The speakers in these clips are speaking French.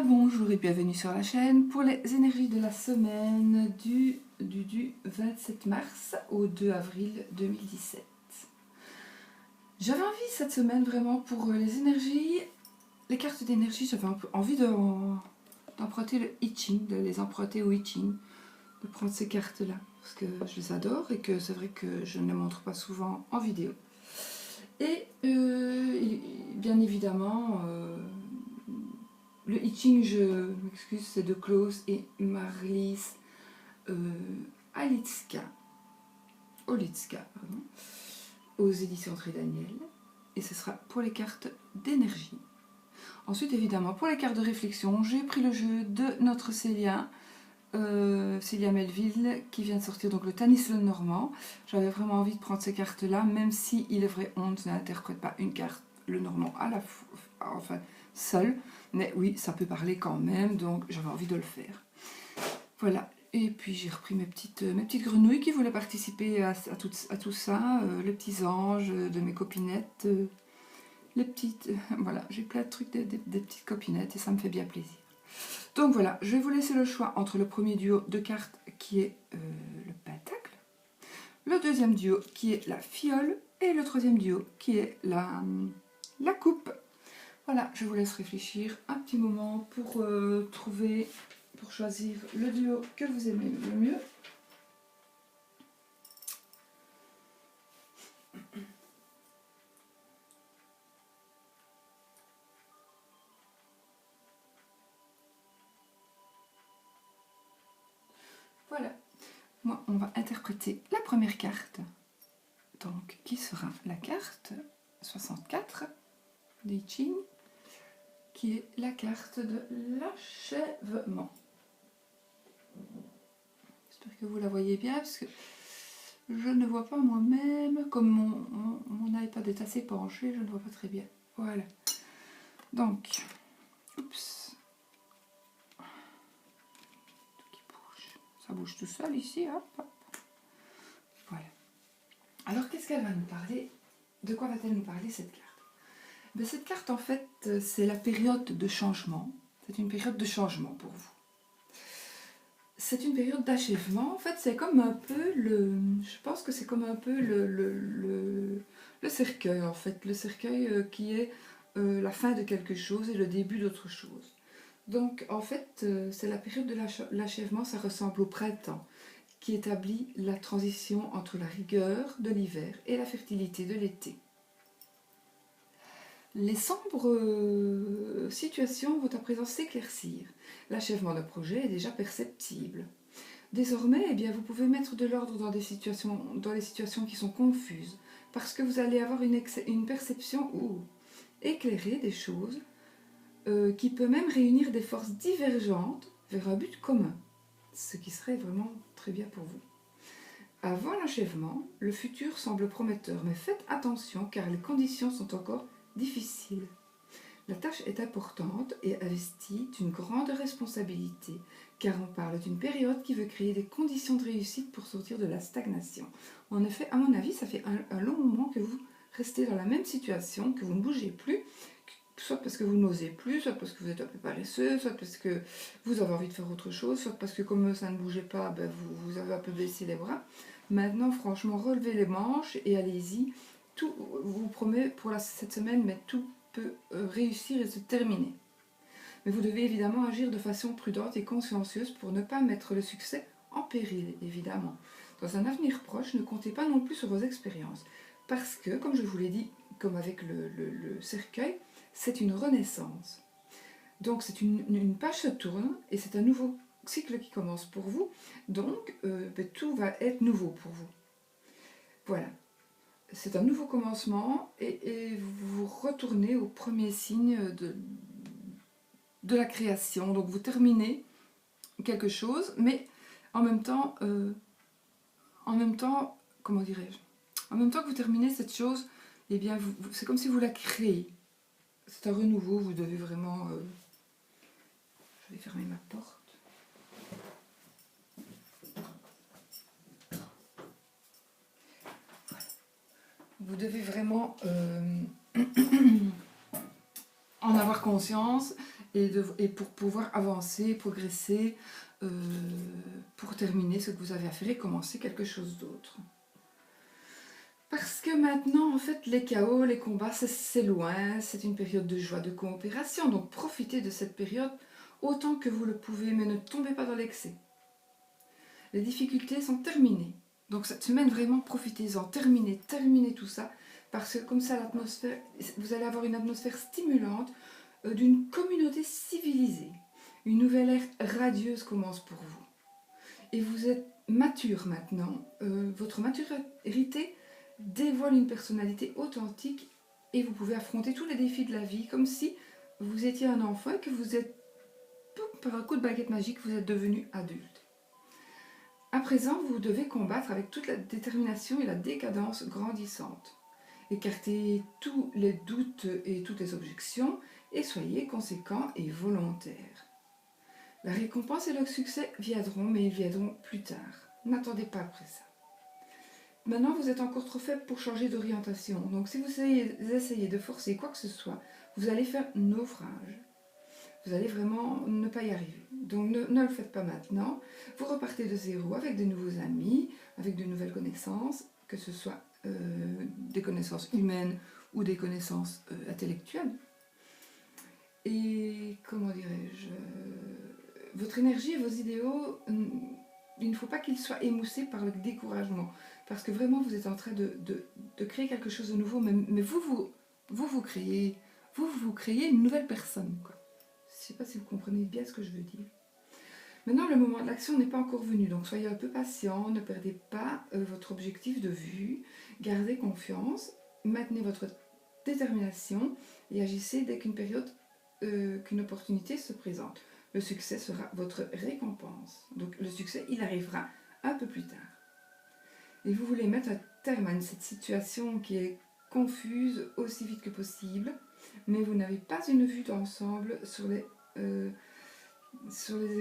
Bonjour et bienvenue sur la chaîne pour les énergies de la semaine du 27 mars au 2 avril 2017. J'avais envie cette semaine vraiment pour les énergies, les cartes d'énergie, j'avais un peu envie d'emprunter le I Ching, de les emprunter au I Ching, de prendre ces cartes-là parce que je les adore et que c'est vrai que je ne les montre pas souvent en vidéo. Et bien évidemment... le I Ching, je m'excuse, c'est de Klaus et Marlies Olitzka, aux éditions Très Daniel. Et ce sera pour les cartes d'énergie. Ensuite, évidemment, pour les cartes de réflexion, j'ai pris le jeu de notre Célia Melville, qui vient de sortir donc le Tanis le Normand. J'avais vraiment envie de prendre ces cartes-là, même si il est vrai, on n'interprète pas une carte, le Normand, à la enfin, seul. Mais oui, ça peut parler quand même, donc j'avais envie de le faire. Voilà, et puis j'ai repris mes petites grenouilles qui voulaient participer à tout ça, les petits anges de mes copinettes, les petites... voilà, j'ai plein de trucs des petites copinettes et ça me fait bien plaisir. Donc voilà, je vais vous laisser le choix entre le premier duo de cartes qui est le pentacle, le deuxième duo qui est la fiole et le troisième duo qui est la coupe. Voilà, je vous laisse réfléchir un petit moment pour choisir le duo que vous aimez le mieux. Voilà, moi on va interpréter la première carte, donc qui sera la carte 64 d'I Ching, qui est la carte de l'achèvement. J'espère que vous la voyez bien, parce que je ne vois pas moi-même, comme mon iPad est assez penché, je ne vois pas très bien. Voilà. Donc, oups. Tout qui bouge. Ça bouge tout seul ici, hop, hop. Voilà. Alors, qu'est-ce qu'elle va nous parler? De quoi va-t-elle nous parler, cette carte? Ben, cette carte, en fait, c'est la période de changement. C'est une période de changement pour vous. C'est une période d'achèvement. En fait, c'est comme un peu le... Je pense que c'est comme un peu le cercueil, en fait. Le cercueil qui est la fin de quelque chose et le début d'autre chose. Donc, en fait, c'est la période de l'achèvement. Ça ressemble au printemps, qui établit la transition entre la rigueur de l'hiver et la fertilité de l'été. Les sombres situations vont à présent s'éclaircir. L'achèvement d'un projet est déjà perceptible. Désormais, eh bien, vous pouvez mettre de l'ordre dans les situations qui sont confuses, parce que vous allez avoir une perception éclairée des choses, qui peut même réunir des forces divergentes vers un but commun, ce qui serait vraiment très bien pour vous. Avant l'achèvement, le futur semble prometteur, mais faites attention car les conditions sont encore difficile. La tâche est importante et investie d'une grande responsabilité, car on parle d'une période qui veut créer des conditions de réussite pour sortir de la stagnation. En effet, à mon avis, ça fait un long moment que vous restez dans la même situation, que vous ne bougez plus, soit parce que vous n'osez plus, soit parce que vous êtes un peu paresseux, soit parce que vous avez envie de faire autre chose, soit parce que comme ça ne bougeait pas, ben vous avez un peu baissé les bras. Maintenant, franchement, relevez les manches et allez-y. Tout vous promet pour cette semaine, mais tout peut réussir et se terminer. Mais vous devez évidemment agir de façon prudente et consciencieuse pour ne pas mettre le succès en péril, évidemment. Dans un avenir proche, ne comptez pas non plus sur vos expériences. Parce que, comme je vous l'ai dit, comme avec le cercueil, c'est une renaissance. Donc c'est une page se tourne et c'est un nouveau cycle qui commence pour vous. Donc tout va être nouveau pour vous. Voilà. C'est un nouveau commencement et vous retournez au premier signe de la création. Donc vous terminez quelque chose, mais en même temps, comment dirais-je, en même temps que vous terminez cette chose, eh bien c'est comme si vous la créez. C'est un renouveau, vous devez vraiment... je vais fermer ma porte. Vous devez vraiment en avoir conscience et pour pouvoir avancer, progresser, pour terminer ce que vous avez à faire et commencer quelque chose d'autre. Parce que maintenant, en fait, les chaos, les combats, c'est loin, c'est une période de joie, de coopération. Donc profitez de cette période autant que vous le pouvez, mais ne tombez pas dans l'excès. Les difficultés sont terminées. Donc cette semaine, vraiment, profitez-en, terminez tout ça. Parce que comme ça, l'atmosphère, vous allez avoir une atmosphère stimulante d'une communauté civilisée. Une nouvelle ère radieuse commence pour vous. Et vous êtes mature maintenant. Votre maturité dévoile une personnalité authentique et vous pouvez affronter tous les défis de la vie comme si vous étiez un enfant et que vous êtes, par un coup de baguette magique, vous êtes devenu adulte. À présent, vous devez combattre avec toute la détermination et la décadence grandissante. Écartez tous les doutes et toutes les objections et soyez conséquents et volontaires. La récompense et le succès viendront, mais ils viendront plus tard. N'attendez pas après ça. Maintenant, vous êtes encore trop faible pour changer d'orientation. Donc, si vous essayez de forcer quoi que ce soit, vous allez faire naufrage. Vous allez vraiment ne pas y arriver. Donc, ne le faites pas maintenant. Vous repartez de zéro avec de nouveaux amis, avec de nouvelles connaissances, que ce soit des connaissances humaines ou des connaissances intellectuelles. Et, comment dirais-je, votre énergie et vos idéaux, il ne faut pas qu'ils soient émoussés par le découragement. Parce que vraiment, vous êtes en train de créer quelque chose de nouveau. Mais vous créez une nouvelle personne, quoi. Je ne sais pas si vous comprenez bien ce que je veux dire. Maintenant, le moment de l'action n'est pas encore venu. Donc, soyez un peu patient. Ne perdez pas votre objectif de vue. Gardez confiance. Maintenez votre détermination. Et agissez dès qu'une opportunité se présente. Le succès sera votre récompense. Donc, le succès, il arrivera un peu plus tard. Et vous voulez mettre un terme à cette situation qui est confuse aussi vite que possible, mais vous n'avez pas une vue d'ensemble sur les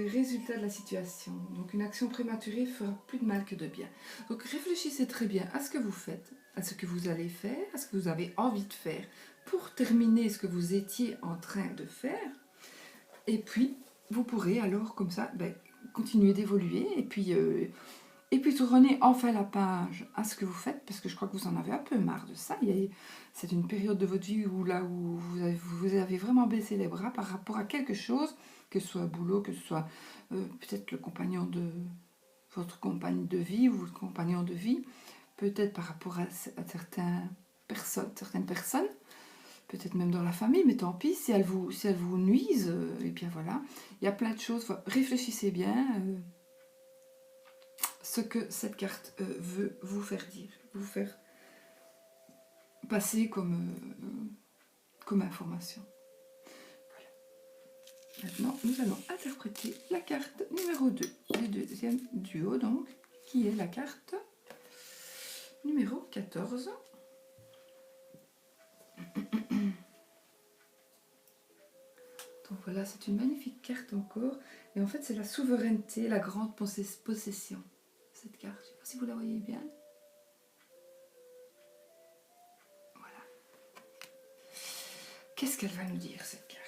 résultats de la situation. Donc une action prématurée fera plus de mal que de bien. Donc réfléchissez très bien à ce que vous faites, à ce que vous allez faire, à ce que vous avez envie de faire pour terminer ce que vous étiez en train de faire. Et puis, vous pourrez alors comme ça continuer d'évoluer et puis tournez enfin la page à ce que vous faites, parce que je crois que vous en avez un peu marre de ça. C'est une période de votre vie où vous avez vraiment baissé les bras par rapport à quelque chose, que ce soit un boulot, que ce soit peut-être le compagnon de votre compagne de vie ou votre compagnon de vie, peut-être par rapport à certaines personnes, peut-être même dans la famille, mais tant pis, si elles vous nuisent, et bien voilà, il y a plein de choses. Réfléchissez bien. Ce que cette carte veut vous faire dire, vous faire passer comme information. Voilà. Maintenant, nous allons interpréter la carte numéro 2, du deuxième duo, donc, qui est la carte numéro 14. Donc voilà, c'est une magnifique carte encore. Et en fait, c'est la souveraineté, la grande possession. Cette carte, je ne sais pas si vous la voyez bien. Voilà. Qu'est-ce qu'elle va nous dire, cette carte?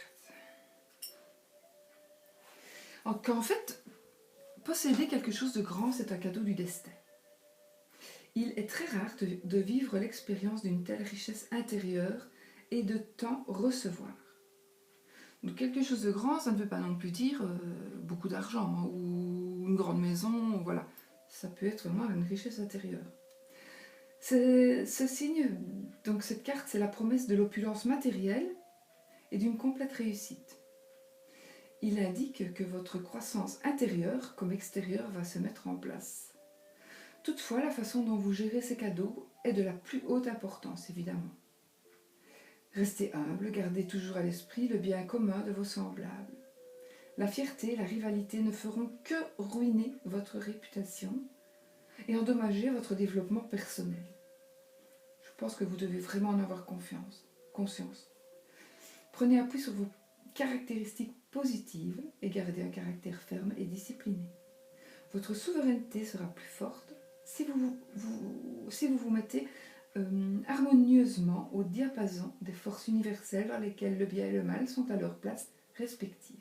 En fait, posséder quelque chose de grand, c'est un cadeau du destin. Il est très rare de vivre l'expérience d'une telle richesse intérieure et de tant recevoir. Donc quelque chose de grand, ça ne veut pas non plus dire beaucoup d'argent ou une grande maison, voilà. Ça peut être vraiment une richesse intérieure. Ce signe, donc cette carte, c'est la promesse de l'opulence matérielle et d'une complète réussite. Il indique que votre croissance intérieure comme extérieure va se mettre en place. Toutefois, la façon dont vous gérez ces cadeaux est de la plus haute importance, évidemment. Restez humble, gardez toujours à l'esprit le bien commun de vos semblables. La fierté et la rivalité ne feront que ruiner votre réputation et endommager votre développement personnel. Je pense que vous devez vraiment en avoir conscience. Prenez appui sur vos caractéristiques positives et gardez un caractère ferme et discipliné. Votre souveraineté sera plus forte si vous vous mettez harmonieusement au diapason des forces universelles dans lesquelles le bien et le mal sont à leur place respective.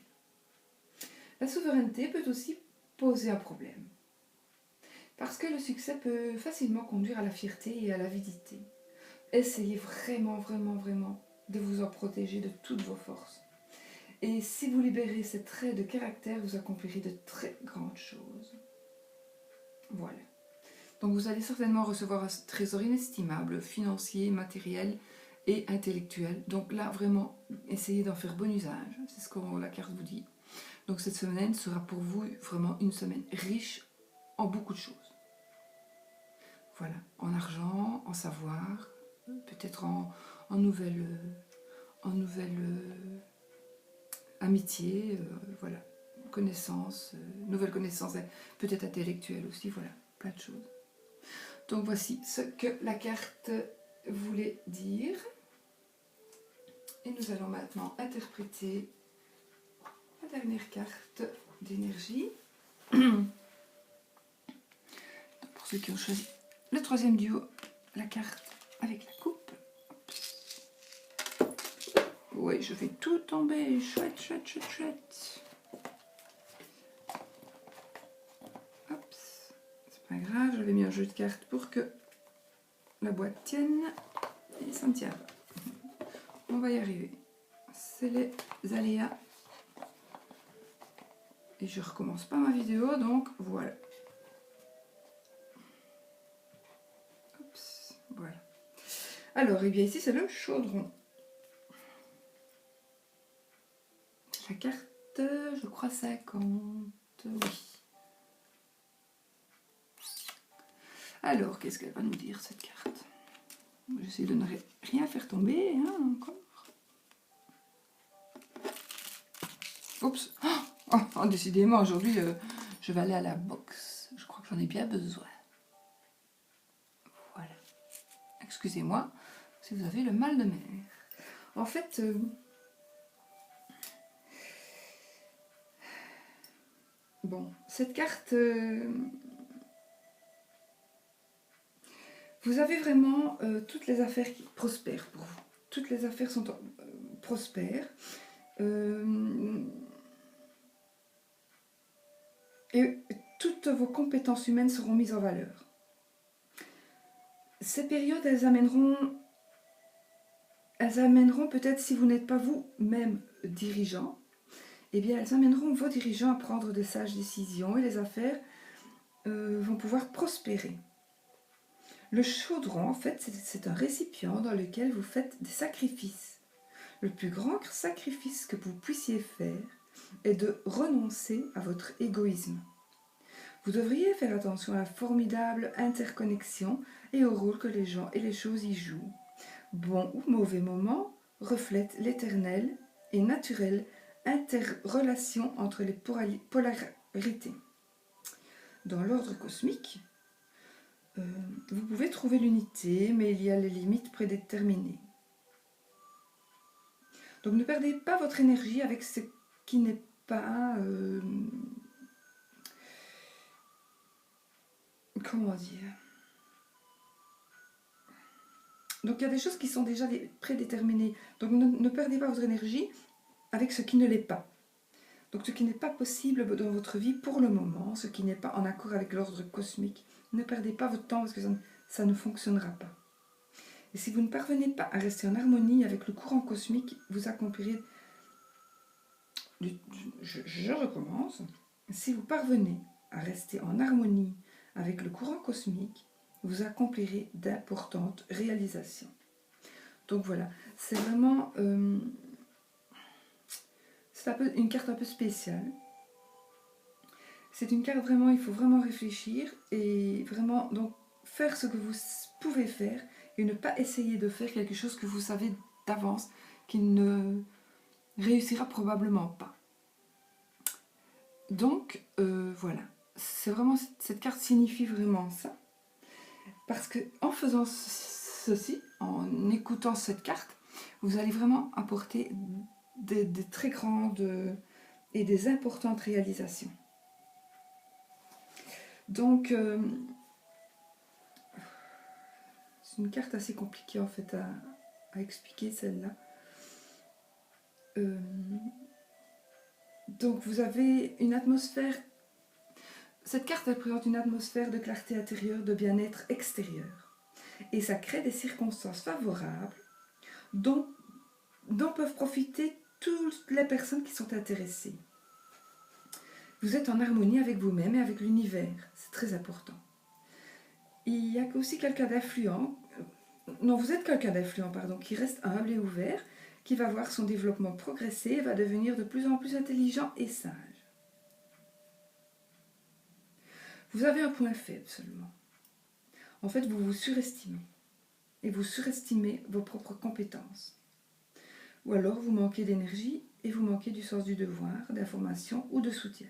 La souveraineté peut aussi poser un problème, parce que le succès peut facilement conduire à la fierté et à l'avidité. Essayez vraiment, vraiment, vraiment de vous en protéger de toutes vos forces. Et si vous libérez ces traits de caractère, vous accomplirez de très grandes choses. Voilà. Donc vous allez certainement recevoir un trésor inestimable, financier, matériel et intellectuel. Donc là, vraiment, essayez d'en faire bon usage. C'est ce que la carte vous dit. Donc cette semaine sera pour vous vraiment une semaine riche en beaucoup de choses. Voilà, en argent, en savoir, peut-être en nouvelles amitiés, voilà, connaissances, nouvelles connaissances, peut-être intellectuelles aussi, voilà, plein de choses. Donc voici ce que la carte voulait dire. Et nous allons maintenant interpréter la dernière carte d'énergie. Pour ceux qui ont choisi le troisième duo, la carte avec la coupe. Oui, je fais tout tomber. Chouette, chouette, chouette, chouette. Hop. C'est pas grave, j'avais mis un jeu de cartes pour que la boîte tienne. Et ça ne tient pas. On va y arriver. C'est les aléas. Et je recommence pas ma vidéo, donc voilà. Oups, voilà. Alors, et bien ici, c'est le chaudron. La carte, je crois 50, oui. Alors, qu'est-ce qu'elle va nous dire, cette carte? J'essaie de ne rien faire tomber, hein, encore. Oups. Oh, décidément, aujourd'hui, je vais aller à la boxe. Je crois que j'en ai bien besoin. Voilà. Excusez-moi si vous avez le mal de mer. En fait, bon, cette carte, vous avez vraiment toutes les affaires qui prospèrent pour vous. Toutes les affaires sont prospères. Et toutes vos compétences humaines seront mises en valeur. Ces périodes, elles amèneront peut-être, si vous n'êtes pas vous-même dirigeant, eh bien elles amèneront vos dirigeants à prendre de sages décisions et les affaires vont pouvoir prospérer. Le chaudron, en fait, c'est un récipient dans lequel vous faites des sacrifices. Le plus grand sacrifice que vous puissiez faire est de renoncer à votre égoïsme. Vous devriez faire attention à la formidable interconnexion et au rôle que les gens et les choses y jouent. Bon ou mauvais moment reflètent l'éternelle et naturelle interrelation entre les polarités. Dans l'ordre cosmique, vous pouvez trouver l'unité, mais il y a les limites prédéterminées. Donc ne perdez pas votre énergie avec ce qui n'est pas... comment dire? Donc il y a des choses qui sont déjà prédéterminées. Donc ne perdez pas votre énergie avec ce qui ne l'est pas. Donc ce qui n'est pas possible dans votre vie pour le moment, ce qui n'est pas en accord avec l'ordre cosmique, ne perdez pas votre temps parce que ça ne fonctionnera pas. Et si vous ne parvenez pas à rester en harmonie avec le courant cosmique, vous accomplirez... Je recommence. Si vous parvenez à rester en harmonie avec le courant cosmique, vous accomplirez d'importantes réalisations. Donc voilà, c'est vraiment... c'est une carte un peu spéciale. C'est une carte vraiment, il faut vraiment réfléchir et vraiment donc faire ce que vous pouvez faire et ne pas essayer de faire quelque chose que vous savez d'avance qui ne réussira probablement pas. Donc voilà, c'est vraiment, cette carte signifie vraiment ça. Parce que en faisant ceci, en écoutant cette carte, vous allez vraiment apporter des très grandes et des importantes réalisations. Donc, une carte assez compliquée en fait à expliquer celle-là. Donc vous avez une atmosphère, cette carte elle présente une atmosphère de clarté intérieure, de bien-être extérieur. Et ça crée des circonstances favorables dont peuvent profiter toutes les personnes qui sont intéressées. Vous êtes en harmonie avec vous-même et avec l'univers, c'est très important. Il y a aussi quelqu'un d'influent, non vous êtes quelqu'un d'influent pardon, qui reste humble et ouvert, qui va voir son développement progresser et va devenir de plus en plus intelligent et sage. Vous avez un point faible seulement. En fait, vous vous surestimez. Et vous surestimez vos propres compétences. Ou alors, vous manquez d'énergie et vous manquez du sens du devoir, d'information ou de soutien.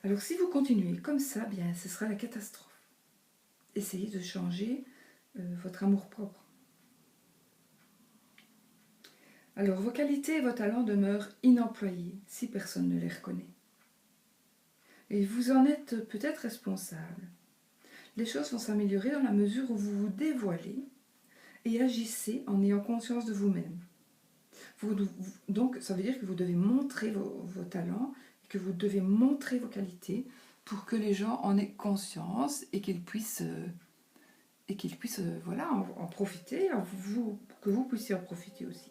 Alors, si vous continuez comme ça, bien, ce sera la catastrophe. Essayez de changer votre amour-propre. Alors, vos qualités et vos talents demeurent inemployés si personne ne les reconnaît. Et vous en êtes peut-être responsable. Les choses vont s'améliorer dans la mesure où vous vous dévoilez et agissez en ayant conscience de vous-même. Donc, ça veut dire que vous devez montrer vos talents, que vous devez montrer vos qualités pour que les gens en aient conscience et qu'ils puissent, voilà, en profiter, que vous puissiez en profiter aussi.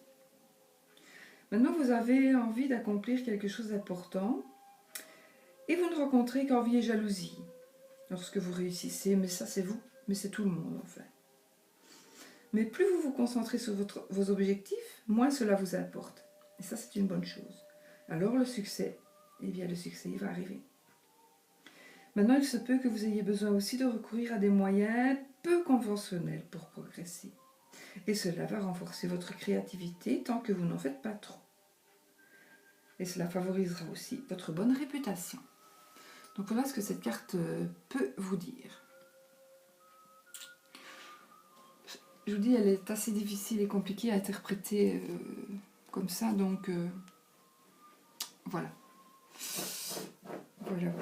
Maintenant, vous avez envie d'accomplir quelque chose d'important et vous ne rencontrez qu'envie et jalousie. Lorsque vous réussissez, mais ça c'est vous, mais c'est tout le monde en fait. Mais plus vous vous concentrez sur vos objectifs, moins cela vous importe. Et ça c'est une bonne chose. Alors le succès, eh bien le succès il va arriver. Maintenant il se peut que vous ayez besoin aussi de recourir à des moyens peu conventionnels pour progresser. Et cela va renforcer votre créativité tant que vous n'en faites pas trop. Et cela favorisera aussi votre bonne réputation. Donc voilà ce que cette carte peut vous dire. Je vous dis, elle est assez difficile et compliquée à interpréter comme ça, donc voilà. Voilà.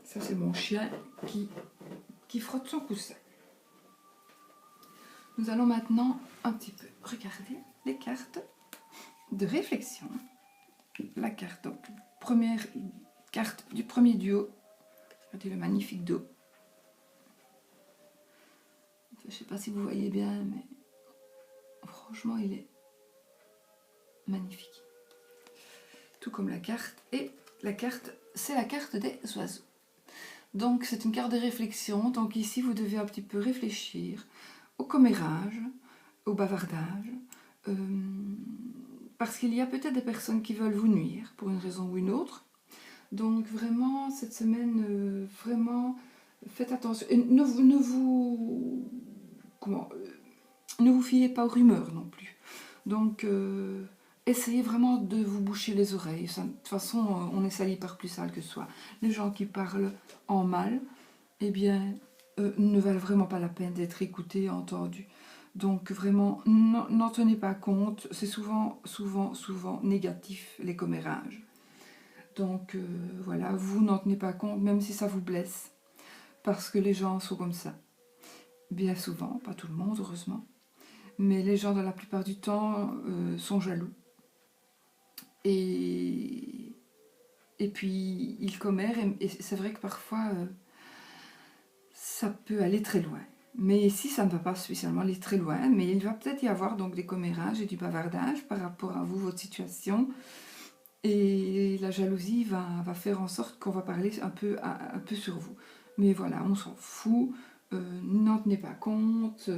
Ça c'est mon chien qui frotte son coussin. Nous allons maintenant un petit peu regarder les cartes de réflexion. La carte, donc, première carte du premier duo. Regardez le magnifique dos. Je ne sais pas si vous voyez bien, mais franchement, il est magnifique. Tout comme la carte. Et la carte, c'est la carte des oiseaux. Donc, c'est une carte de réflexion. Donc ici, vous devez un petit peu réfléchir au commérage, au bavardage. Parce qu'il y a peut-être des personnes qui veulent vous nuire, pour une raison ou une autre. Donc vraiment, cette semaine, vraiment, faites attention. Et ne vous fiez pas aux rumeurs non plus. Donc, essayez vraiment de vous boucher les oreilles. Ça, de toute façon, on est sali par plus sale que soi. Les gens qui parlent en mal, eh bien, ne valent vraiment pas la peine d'être écoutés, entendus. Donc vraiment, n'en tenez pas compte. C'est souvent négatif, les commérages. Donc voilà, vous n'en tenez pas compte, même si ça vous blesse. Parce que les gens sont comme ça. Bien souvent, pas tout le monde, heureusement. Mais les gens, dans la plupart du temps, sont jaloux. Et puis, ils commèrent. Et c'est vrai que parfois, ça peut aller très loin. Mais ici, ça ne va pas spécialement aller très loin. Mais il va peut-être y avoir donc des commérages et du bavardage par rapport à vous, votre situation. Et la jalousie va faire en sorte qu'on va parler un peu sur vous. Mais voilà, on s'en fout. N'en tenez pas compte.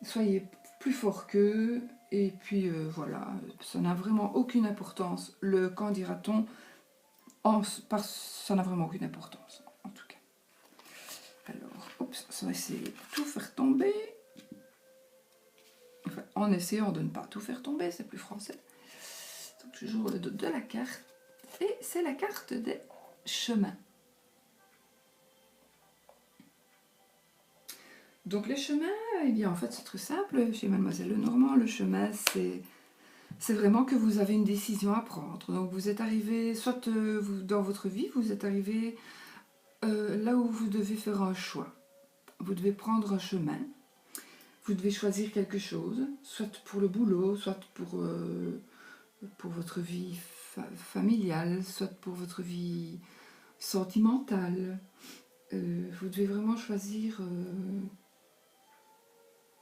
Soyez plus fort qu'eux. Et puis voilà, ça n'a vraiment aucune importance. Le quand dira-t-on, ça n'a vraiment aucune importance, en tout cas. Alors, oups, ça va essayer de tout faire tomber. Enfin, en essayant de ne pas tout faire tomber, c'est plus français. Donc, je joue le dos de la carte. Et c'est la carte des chemins. Donc les chemins, eh bien en fait c'est très simple. Chez Mademoiselle Lenormand, le chemin c'est vraiment que vous avez une décision à prendre. Donc vous êtes arrivé, soit dans votre vie, vous êtes arrivé là où vous devez faire un choix. Vous devez prendre un chemin. Vous devez choisir quelque chose, soit pour le boulot, soit pour votre vie familiale, soit pour votre vie sentimentale. Vous devez vraiment choisir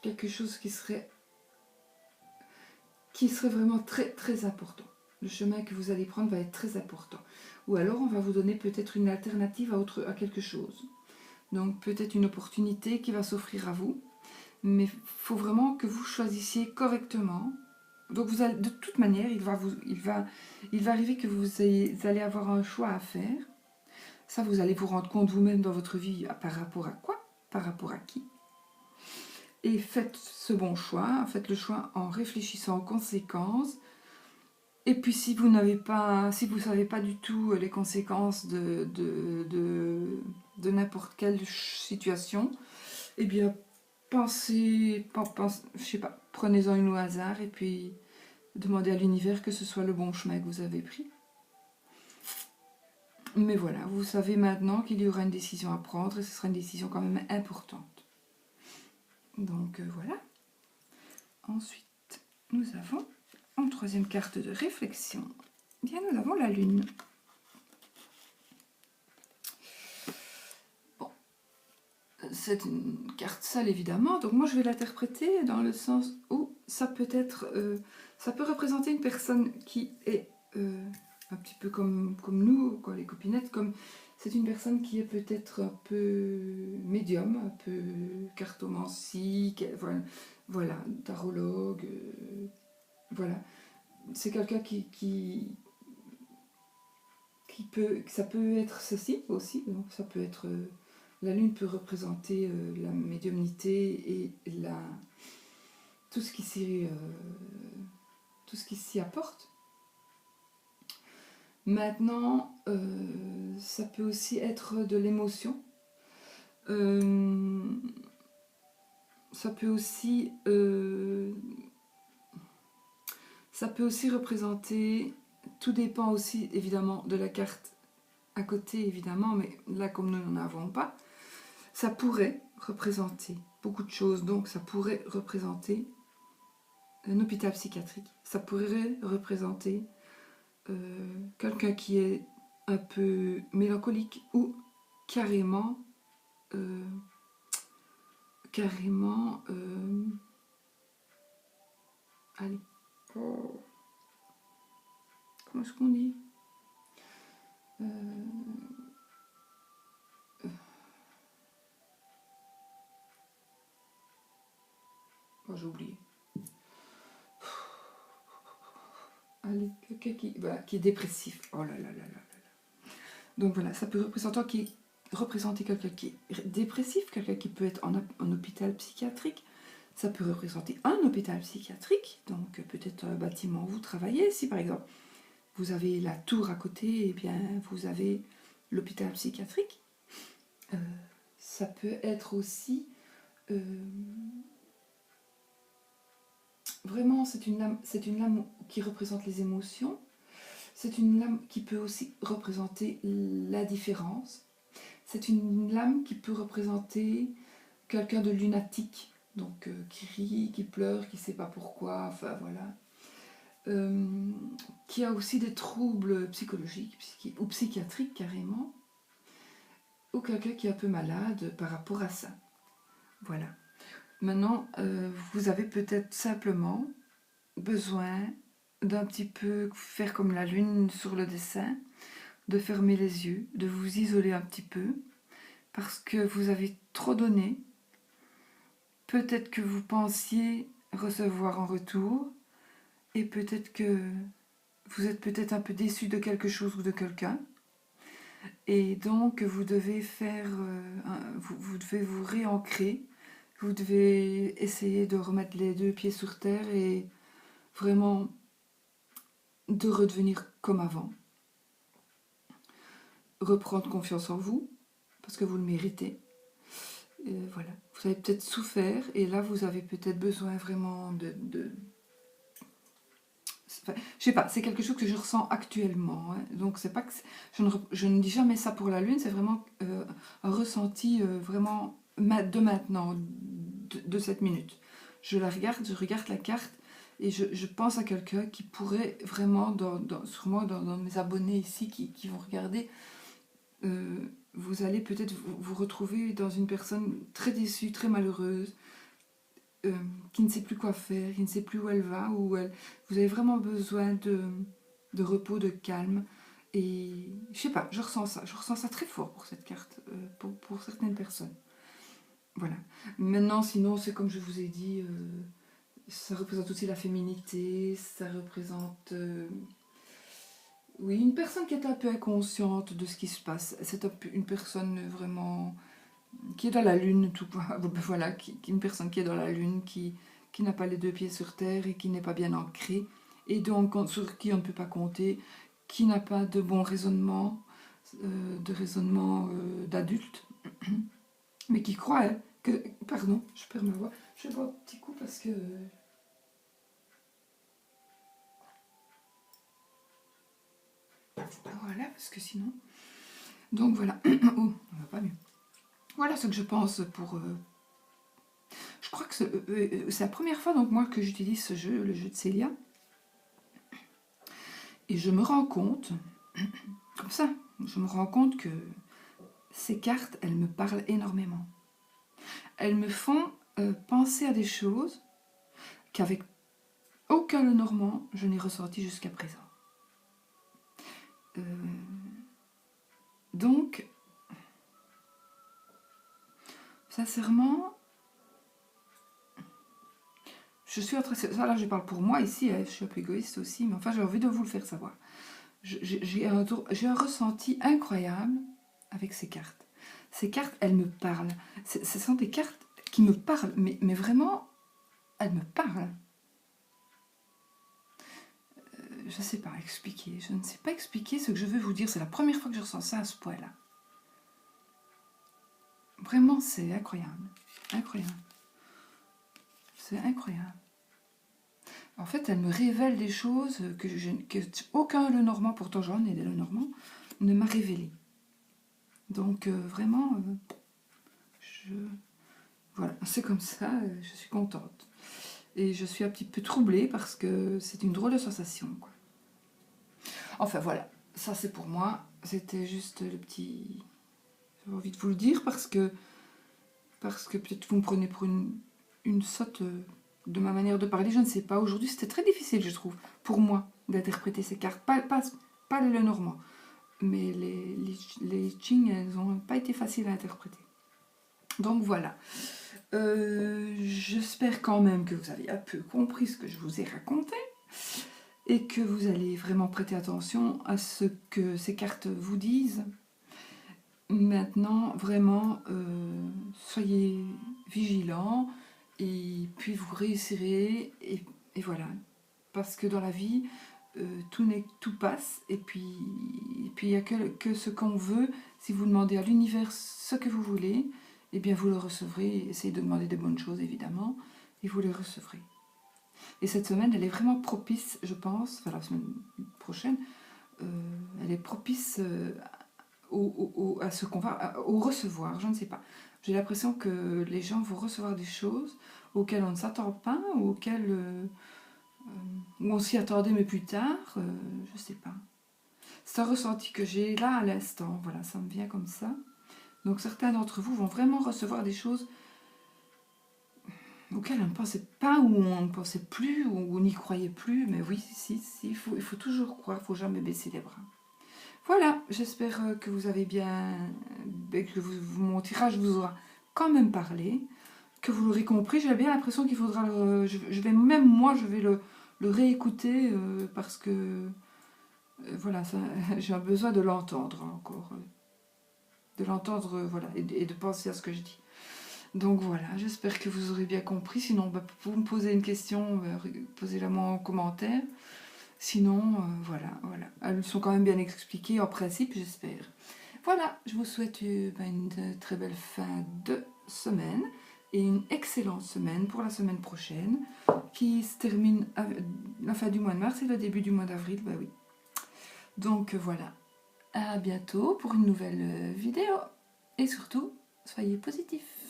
quelque chose qui serait vraiment très très important. Le chemin que vous allez prendre va être très important. Ou alors on va vous donner peut-être une alternative à quelque chose. Donc peut-être une opportunité qui va s'offrir à vous. Mais il faut vraiment que vous choisissiez correctement. Donc vous allez, de toute manière, il va arriver que vous allez avoir un choix à faire. Ça, vous allez vous rendre compte vous-même dans votre vie par rapport à quoi, par rapport à qui. Et faites ce bon choix, faites le choix en réfléchissant aux conséquences. Et puis si vous ne savez pas du tout les conséquences de n'importe quelle situation, eh bien je sais pas, prenez-en une au hasard et puis demandez à l'univers que ce soit le bon chemin que vous avez pris. Mais voilà, vous savez maintenant qu'il y aura une décision à prendre et ce sera une décision quand même importante. Donc voilà. Ensuite, nous avons en troisième carte de réflexion, bien nous avons la Lune. Bon, c'est une carte sale évidemment, donc moi je vais l'interpréter dans le sens où ça peut représenter une personne qui est un petit peu comme nous, quoi, les copinettes, c'est une personne qui est peut-être un peu médium, un peu cartomancie, voilà, tarologue, voilà. C'est quelqu'un qui ça peut être ceci aussi, donc ça peut être, la lune peut représenter la médiumnité et tout ce qui s'y apporte. Maintenant, ça peut aussi être de l'émotion. Ça peut aussi représenter, tout dépend aussi évidemment de la carte à côté évidemment, mais là comme nous n'en avons pas, ça pourrait représenter beaucoup de choses. Donc ça pourrait représenter un hôpital psychiatrique, ça pourrait représenter quelqu'un qui est un peu mélancolique ou carrément allez, comment est-ce qu'on dit, j'ai oublié. Allez, quelqu'un qui est dépressif. Oh là là là là là. Donc voilà, ça peut représenter quelqu'un qui est dépressif, quelqu'un qui peut être en hôpital psychiatrique. Ça peut représenter un hôpital psychiatrique, donc peut-être un bâtiment où vous travaillez. Si par exemple vous avez la tour à côté, et bien vous avez l'hôpital psychiatrique. Ça peut être aussi vraiment, c'est une lame qui représente les émotions. C'est une lame qui peut aussi représenter la différence. C'est une lame qui peut représenter quelqu'un de lunatique, donc qui rit, qui pleure, qui ne sait pas pourquoi, enfin voilà. Qui a aussi des troubles psychologiques ou psychiatriques carrément, ou quelqu'un qui est un peu malade par rapport à ça. Voilà. Maintenant, vous avez peut-être simplement besoin d'un petit peu faire comme la lune sur le dessin, de fermer les yeux, de vous isoler un petit peu, parce que vous avez trop donné. Peut-être que vous pensiez recevoir en retour, et peut-être que vous êtes peut-être un peu déçu de quelque chose ou de quelqu'un, et donc vous devez vous devez vous réancrer, vous devez essayer de remettre les deux pieds sur terre et vraiment de redevenir comme avant. Reprendre confiance en vous, parce que vous le méritez. Et voilà. Vous avez peut-être souffert, et là vous avez peut-être besoin vraiment Enfin, je sais pas, c'est quelque chose que je ressens actuellement. Hein. Donc c'est pas que je ne dis jamais ça pour la lune, c'est vraiment un ressenti vraiment de maintenant, de cette minute. je regarde la carte et je pense à quelqu'un qui pourrait vraiment, sûrement dans mes abonnés ici qui vont regarder, vous allez peut-être vous retrouver dans une personne très déçue, très malheureuse, qui ne sait plus quoi faire, qui ne sait plus où elle va, vous avez vraiment besoin de repos, de calme. Et je sais pas, je ressens ça très fort pour cette carte, pour certaines personnes. Voilà. Maintenant, sinon, c'est comme je vous ai dit, ça représente aussi la féminité, ça représente, oui, une personne qui est un peu inconsciente de ce qui se passe. C'est une personne vraiment qui est dans la lune, tout quoi. Voilà, une personne qui est dans la lune, qui n'a pas les deux pieds sur terre et qui n'est pas bien ancrée, et donc sur qui on ne peut pas compter, qui n'a pas de bon raisonnement, d'adulte, mais qui croit que... Pardon, je perds ma voix. Je vais boire un petit coup parce que... Voilà, parce que sinon... Donc voilà. Oh, on va pas mieux. Voilà ce que je pense pour... Je crois que c'est la première fois donc moi que j'utilise ce jeu, le jeu de Célia. Et je me rends compte, comme ça, je me rends compte que ces cartes, elles me parlent énormément. Elles me font penser à des choses qu'avec aucun Lenormand, je n'ai ressenti jusqu'à présent. Donc, sincèrement, je suis en train... Ça, là, je parle pour moi ici, je suis un peu égoïste aussi, mais enfin, j'ai envie de vous le faire savoir. J'ai un ressenti incroyable avec ces cartes. Ces cartes, elles me parlent. Ce sont des cartes qui me parlent, mais vraiment, elles me parlent. Je ne sais pas expliquer. Je ne sais pas expliquer ce que je veux vous dire. C'est la première fois que je ressens ça à ce point-là. Vraiment, c'est incroyable. Incroyable. C'est incroyable. En fait, elles me révèlent des choses que aucun Lenormand, pourtant j'en ai des Lenormands, ne m'a révélé. Donc, vraiment, voilà, c'est comme ça, je suis contente. Et je suis un petit peu troublée parce que c'est une drôle de sensation, quoi. Enfin, voilà, ça c'est pour moi. C'était juste le petit... J'avais envie de vous le dire parce que peut-être vous me prenez pour une sotte de ma manière de parler, je ne sais pas. Aujourd'hui, c'était très difficile, je trouve, pour moi, d'interpréter ces cartes. Pas les Lenormand, mais les Ching, elles n'ont pas été faciles à interpréter. Donc voilà. J'espère quand même que vous avez un peu compris ce que je vous ai raconté et que vous allez vraiment prêter attention à ce que ces cartes vous disent. Maintenant, vraiment, soyez vigilants et puis vous réussirez et voilà. Parce que dans la vie, tout passe et puis il n'y a que ce qu'on veut. Si vous demandez à l'univers ce que vous voulez, eh bien vous le recevrez. Essayez de demander des bonnes choses évidemment et vous les recevrez. Et cette semaine, elle est vraiment propice, je pense, enfin la semaine prochaine, elle est propice à ce qu'on va au recevoir, je ne sais pas. J'ai l'impression que les gens vont recevoir des choses auxquelles on ne s'attend pas, ou on s'y attendait mais plus tard, je ne sais pas. C'est un ressenti que j'ai là à l'instant, voilà, ça me vient comme ça. Donc certains d'entre vous vont vraiment recevoir des choses auxquelles on ne pensait pas, ou on ne pensait plus, ou on n'y croyait plus, mais oui, si, il faut toujours croire, il ne faut jamais baisser les bras. Voilà, j'espère que vous avez bien, que mon tirage vous aura quand même parlé, que vous l'aurez compris. J'ai bien l'impression qu'il faudra, je vais le réécouter parce que, voilà, j'ai besoin de l'entendre encore, de l'entendre, voilà, et de penser à ce que je dis. Donc voilà, j'espère que vous aurez bien compris. Sinon, vous me posez une question, posez-la moi en commentaire. Sinon, voilà. Elles sont quand même bien expliquées en principe, j'espère. Voilà, je vous souhaite une très belle fin de semaine et une excellente semaine pour la semaine prochaine qui se termine à la fin du mois de mars et le début du mois d'avril, bah oui. Donc voilà, à bientôt pour une nouvelle vidéo et surtout, soyez positifs.